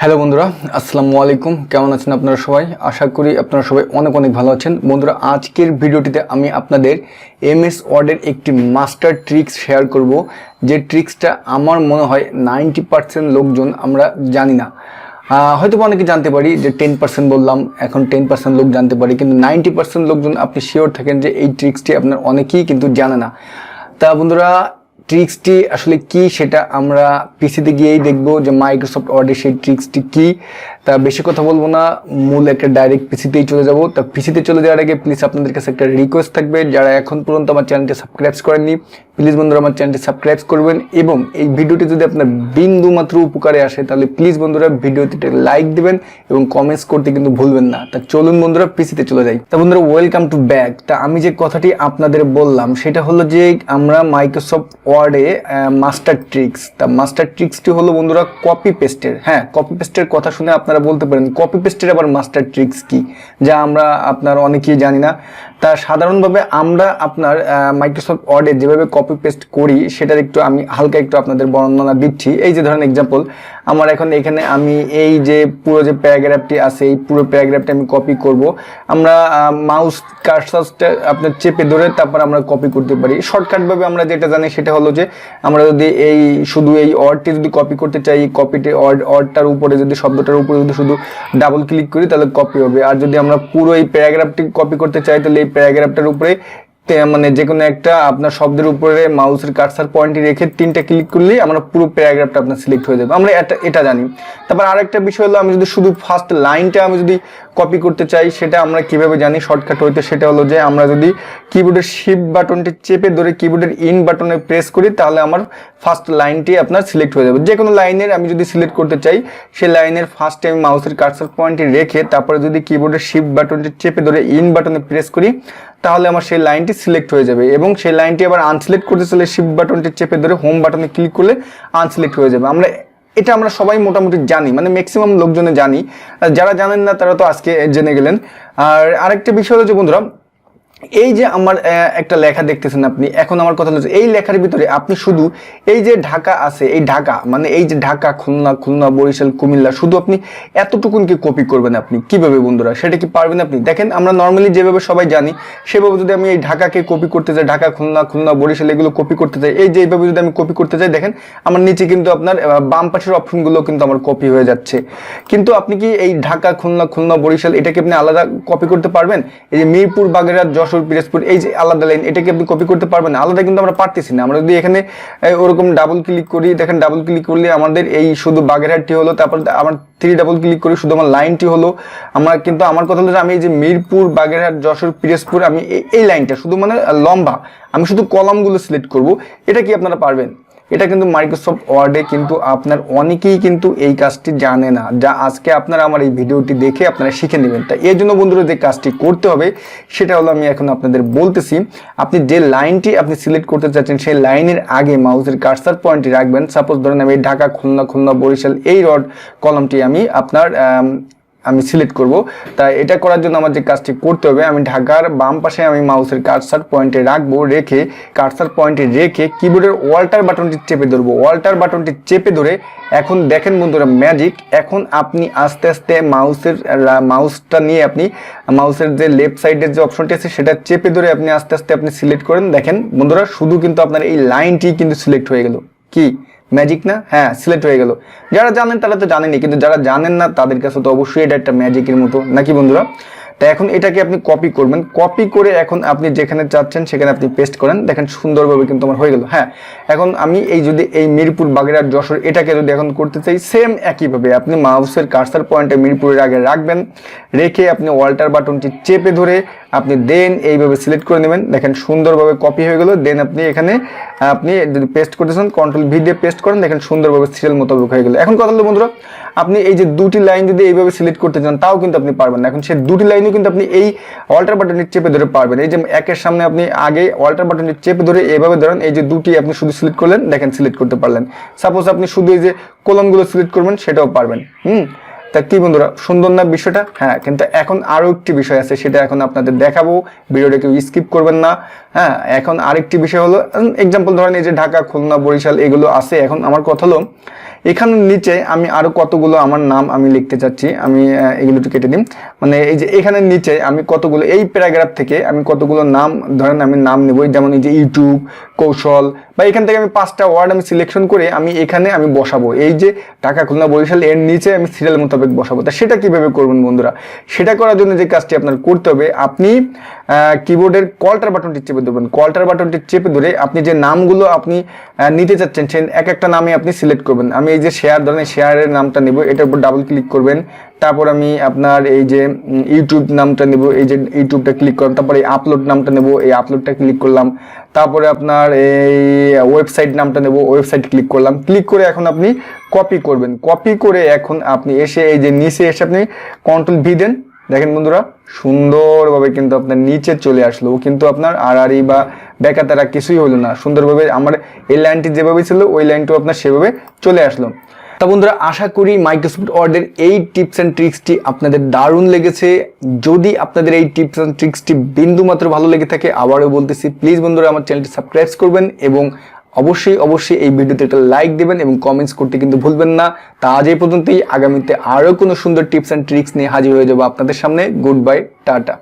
Hello বন্ধুরা, আসসালামু আলাইকুম। কেমন আছেন আপনারা সবাই? আশা করি আপনারা সবাই অনেক অনেক ভালো আছেন। বন্ধুরা, আজকের ভিডিওটিতে আমি আপনাদের এমএস ওয়ার্ডের একটি মাস্টার ট্রিক্স শেয়ার করব, যে ট্রিক্সটা আমার মনে হয় 90% লোকজন আমরা জানি না। হয়তো অনেকে জানতে পারি যে 10% বললাম, এখন 10% লোক জানতে পারি, কিন্তু 90% লোকজন আপনি শিওর থাকেন যে এই ট্রিক্সটি আপনার অনেকেই কিন্তু জানে না। তা বন্ধুরা, ট্রিক্সটি আসলে কি সেটা আমরা পিসিতে গিয়েই দেখবো যে মাইক্রোসফট ওয়ার্ডে সেই ট্রিক্সটি কি। তা বেশি কথা বলবো না, মূল একটা ডাইরেক্ট পিসিতেই চলে যাব। তা পিসিতে চলে যাওয়ার আগে প্লিজ আপনাদের কাছে একটা রিকোয়েস্ট থাকবে, যারা এখন পর্যন্ত আমার চ্যানেলটি সাবস্ক্রাইব করেননি প্লিজ বন্ধুরা আমার চ্যানেলটি সাবস্ক্রাইব করবেন, এবং এই ভিডিওটি যদি আপনার বিন্দু মাত্র উপকারে আসে তাহলে প্লিজ বন্ধুরা ভিডিওটিতে লাইক দিবেন এবং কমেন্টস করতে কিন্তু ভুলবেন না। তা চলুন বন্ধুরা পিসিতে চলে যাই। তা বন্ধুরা, ওয়েলকাম টু ব্যাক। তা আমি যে কথাটি আপনাদের বললাম সেটা হলো যে আমরা মাইক্রোসফট ওয়ার্ডে মাস্টার ট্রিক্স, তা মাস্টার ট্রিক্সটি হলো বন্ধুরা কপি পেস্টের। হ্যাঁ, কপি পেস্টের কথা শুনে আপনারা বলতে পারেন কপি পেস্টের আবার মাস্টার ট্রিক্স কি, যা আমরা আপনার অনেকেই জানি না। তা সাধারণভাবে আমরা আপনার মাইক্রোসফট ওয়ার্ডে যেভাবে কপি পেস্ট করি সেটার একটু আমি হালকা একটু আপনাদের বর্ণনা দিচ্ছি। এই যে ধরেন এক্সাম্পল, আমার এখন এখানে আমি এই যে পুরো যে প্যারাগ্রাফটি আছে এই পুরো প্যারাগ্রাফটি আমি কপি করব। আমরা মাউস কার্সারটা আপনার চেপে ধরে তারপর আমরা কপি করতে পারি। শর্টকাটভাবে আমরা যেটা জানি সেটা হলো যে আমরা যদি এই শুধু এই ওয়ার্ডটি যদি কপি করতে চাই, কপিটি ওয়ার্ডটার উপরে যদি শব্দটার উপরে যদি শুধু ডাবল ক্লিক করি তাহলে কপি হবে। আর যদি আমরা পুরো এই প্যারাগ্রাফটি কপি করতে চাই তাহলে এই প্যারাগ্রাফটার উপরে মানে যে কোনো একটা আপনার শব্দের উপরে মাউসের কার্সার পয়েন্টটি রেখে 3টা ক্লিক করলেই আমরা পুরো প্যারাগ্রাফটা আপনার সিলেক্ট হয়ে যাবে। আমরা এটা জানি। তারপর আরেকটা বিষয় হলো, আমি যদি শুধু ফার্স্ট লাইনটা আমি যদি কপি করতে চাই সেটা আমরা কিভাবে জানি শর্টকাট হইতে, সেটা হলো যে আমরা যদি কিবোর্ডের শিফট বাটনটি চেপে ধরে কিবোর্ডের ইন বাটনে প্রেস করি তাহলে আমার ফার্স্ট লাইনটি আপনার সিলেক্ট হয়ে যাবে। যে কোনো লাইনের আমি যদি সিলেক্ট করতে চাই সেই লাইনের ফার্স্টে আমি মাউসের কার্সার পয়েন্টটি রেখে তারপরে যদি কিবোর্ডের শিফট বাটনটি চেপে ধরে ইন বাটনে প্রেস করি তাহলে আমার সেই লাইনটি সিলেক্ট হয়ে যাবে, এবং সেই লাইনটি আবার আনসিলেক্ট করতে চাইলে শিফট বাটনটি চেপে ধরে হোম বাটনে ক্লিক করলে আনসিলেক্ট হয়ে যাবে। আমরা সবাই মোটামুটি জানি, মানে ম্যাক্সিমাম লোকজনে জানি। যারা জানেন না তারা তো আজকে জেনে গেলেন। আর আরেকটা বিষয় হলো যে বন্ধুরা, এই যে আমার একটা লেখা দেখতেছেন আপনি, এখন আমার কথা হচ্ছে এই লেখার ভিতরে আপনি শুধু এই যে ঢাকা আছে, এই ঢাকা মানে এই যে ঢাকা, খুলনা, বরিশাল, কুমিল্লা, শুধু আপনি এতটুকুনকে কপি করবেন। আপনি কিভাবে বন্ধুরা সেটা কি পারবেন? আপনি দেখেন, আমরা নর্মালি যেভাবে সবাই জানি সেভাবে যদি আমি এই ঢাকাকে কপি করতে চাই, ঢাকা, খুলনা, বরিশাল এগুলো কপি করতে চাই, এই যে এইভাবে যদি আমি কপি করতে চাই, দেখেন আমার নিচে কিন্তু আপনার বাম পাশের অপশনগুলো কিন্তু আমার কপি হয়ে যাচ্ছে। কিন্তু আপনি কি এই ঢাকা, খুলনা, বরিশাল এটাকে আপনি আলাদা কপি করতে পারবেন? এই যে মিরপুর, বাগেরহাট, পিরোজপুর এই যে আলাদা লাইন, এটাকে আপনি কপি করতে পারবেন? আলাদা কিন্তু আমরা পারতেছি না। আমরা যদি এখানে ওরকম ডাবল ক্লিক করি, দেখেন ডাবল ক্লিক করলে আমাদের এই শুধু বাগেরহাটটি হলো, তারপর আমার 3 ডাবল ক্লিক করি শুধু আমার লাইনটি হলো। কিন্তু আমার কথা হলো যে আমি এই যে মিরপুর, বাগেরহাট, যশোর, পিরোজপুর আমি এই লাইনটা শুধু মানে লম্বা আমি শুধু কলামগুলো সিলেক্ট করব। এটা কি আপনারা পারবেন? এটা কিন্তু মাইক্রোসফট ওয়ার্ডে কিন্তু আপনার অনেকেই কিন্তু এই কাজটি জানে না, যা আজকে আপনারা আমার এই ভিডিওটি দেখে আপনারা শিখে নেবেন। তাই এর জন্য বন্ধুরা যে কাজটি করতে হবে সেটা হলো আমি এখন আপনাদের বলতেছি। আপনি যে লাইনটি আপনি সিলেক্ট করতে চাচ্ছেন সেই লাইনের আগে মাউসের কার্সার পয়েন্টটি রাখবেন। সাপোজ ধরেন আমি ঢাকা, খুলনা, বরিশাল এই কলামটি আমি সিলেক্ট করব। তাই এটা করার জন্য আমার যে কাজটি করতে হবে, আমি ঢাকার বাম পাশে আমি মাউসের কার্সার পয়েন্টে রাখবো, কার্সার পয়েন্টে রেখে কিবোর্ডের অল্টার বাটনটি চেপে ধরবো। অল্টার বাটনটি চেপে ধরে এখন দেখেন বন্ধুরা ম্যাজিক, এখন আপনি আস্তে আস্তে মাউসটা নিয়ে আপনি মাউসের যে লেফট সাইডের যে অপশনটি আছে সেটা চেপে ধরে আপনি আস্তে আস্তে আপনি সিলেক্ট করেন। দেখেন বন্ধুরা শুধু কিন্তু আপনার এই লাইনটি কিন্তু সিলেক্ট হয়ে গেল। কি ম্যাজিক না? হ্যাঁ, সিলেক্ট হয়ে গেল। যারা জানেন তারা তো জানেনই, কিন্তু যারা জানেন না তাদের কাছে তো অবশ্যই এটা একটা ম্যাজিকের মতো, নাকি বন্ধুরা? তো এখন এটাকে আপনি কপি করবেন, কপি করে এখন আপনি যেখানে চাচ্ছেন সেখানে আপনি পেস্ট করেন। দেখেন সুন্দরভাবে কিন্তু আমার হয়ে গেল। হ্যাঁ, এখন আমি এই যদি এই মিরপুর, বাগেরহাট, যশোর এটাকে যদি এখন করতে চাই, সেম একইভাবে আপনি মাউসের কার্সার পয়েন্টে মিরপুরের আগে রাখবেন, রেখে আপনি অল্টার বাটনটি চেপে ধরে আপনি দেন এইভাবে সিলেক্ট করে নেবেন। দেখেন সুন্দরভাবে কপি হয়ে গেল। দেন আপনি এখানে আপনি যদি পেস্ট করতেছেন কন্ট্রোল ভি দিয়ে পেস্ট করেন, দেখেন সুন্দরভাবে সিরিয়াল মোতাবেক হয়ে গেল। এখন কথা হলো বন্ধুরা, আপনি এই যে দুটি লাইন যদি এইভাবে সিলেক্ট করতে চান তাও কিন্তু আপনি পারবেন না। এখন সেই দুটি লাইনও কিন্তু আপনি এই অল্টার বাটনটি চেপে ধরে পারবেন। এই যে একের সামনে আপনি আগে অল্টার বাটনটি চেপে ধরে এইভাবে ধরেন, এই যে দুটি আপনি শুধু সিলেক্ট করলেন, দেখেন সিলেক্ট করতে পারলেন। সাপোজ আপনি শুধু এই যে কলমগুলো সিলেক্ট করবেন সেটাও পারবেন। তা কি বন্ধুরা, সুন্দর না বিষয়টা? হ্যাঁ, কিন্তু এখন আরো একটি বিষয় আছে, সেটা এখন আপনাদের দেখাবো, ভিডিওটা কেউ স্কিপ করবেন না। হ্যাঁ, এখন আরেকটি বিষয় হলো এক্সাম্পল ধরেন এই যে ঢাকা, খুলনা, বরিশাল এগুলো আছে। এখন আমার কথা হলো এখানে নিচে আমি আরো কতগুলো আমার নাম আমি লিখতে চাচ্ছি, আমি এগুলো একটু কেটে দিই। মানে এই যে এখানে নিচে আমি কতগুলো এই প্যারাগ্রাফ থেকে আমি কতগুলো নাম ধরেন আমি নাম নেব, যেমন এই যে ইউটিউব, কৌশল, বা এখান থেকে আমি 5টা ওয়ার্ড আমি সিলেকশন করে আমি এখানে আমি বসাবো। এই যে ঢাকা, খুলনা, বরিশাল এর নিচে আমি সিরিয়াল মোতাবেক বসাবো। তা সেটা কিভাবে করবেন বন্ধুরা? সেটা করার জন্য যে কাজটি আপনার করতে হবে, আপনি কিবোর্ডের কল্টার বাটনটি চেপে দেবেন। কল্টার বাটনটি চেপে ধরে আপনি যে নামগুলো আপনি নিতে চাচ্ছেন সেই এক একটা নামে আপনি সিলেক্ট করবেন। আমি এই যে শেয়ার ধরেন শেয়ারের নামটা নেব, এটার উপর ডাবল ক্লিক করবেন। তারপর আমি আপনার এই যে ইউটিউব নামটা নেব, এই যে ইউটিউবটা ক্লিক করলাম। তারপরে এই আপলোড নামটা নেব, এই আপলোডটা ক্লিক করলাম। তারপরে আপনার এই ওয়েবসাইট নামটা নেব, ওয়েবসাইট ক্লিক করলাম। ক্লিক করে এখন আপনি কপি করবেন। কপি করে এখন আপনি এসে এই যে নিচে এসে আপনি কন্ট্রোল ভি দেন। দেখেন বন্ধুরা, সুন্দরভাবে কিন্তু আপনার নিচে চলে আসলো, কিন্তু আপনার আড়াআড়ি বা বেকাতারা কিছুই হলো না। সুন্দরভাবে আমার এই লাইনটি যেভাবে ছিল ওই লাইনটাও আপনার সেভাবে চলে আসলো। তা বন্ধুরা, আশা করি মাইক্রোসফট ওয়ার্ডের এই টিপস অ্যান্ড ট্রিক্সটি আপনাদের দারুণ লেগেছে। যদি আপনাদের এই টিপস অ্যান্ড ট্রিক্সটি বিন্দুমাত্র ভালো লেগে থাকে, আবারও বলতেছি প্লিজ বন্ধুরা আমার চ্যানেলটি সাবস্ক্রাইব করবেন এবং অবশ্যই এই ভিডিওতে একটা লাইক দেবেন এবং কমেন্টস করতে কিন্তু ভুলবেন না। তা আজ এই পর্যন্তই। আগামীতে আরও কোনো সুন্দর টিপস অ্যান্ড ট্রিক্স নিয়ে হাজির হয়ে যাবো আপনাদের সামনে। Good bye, tata.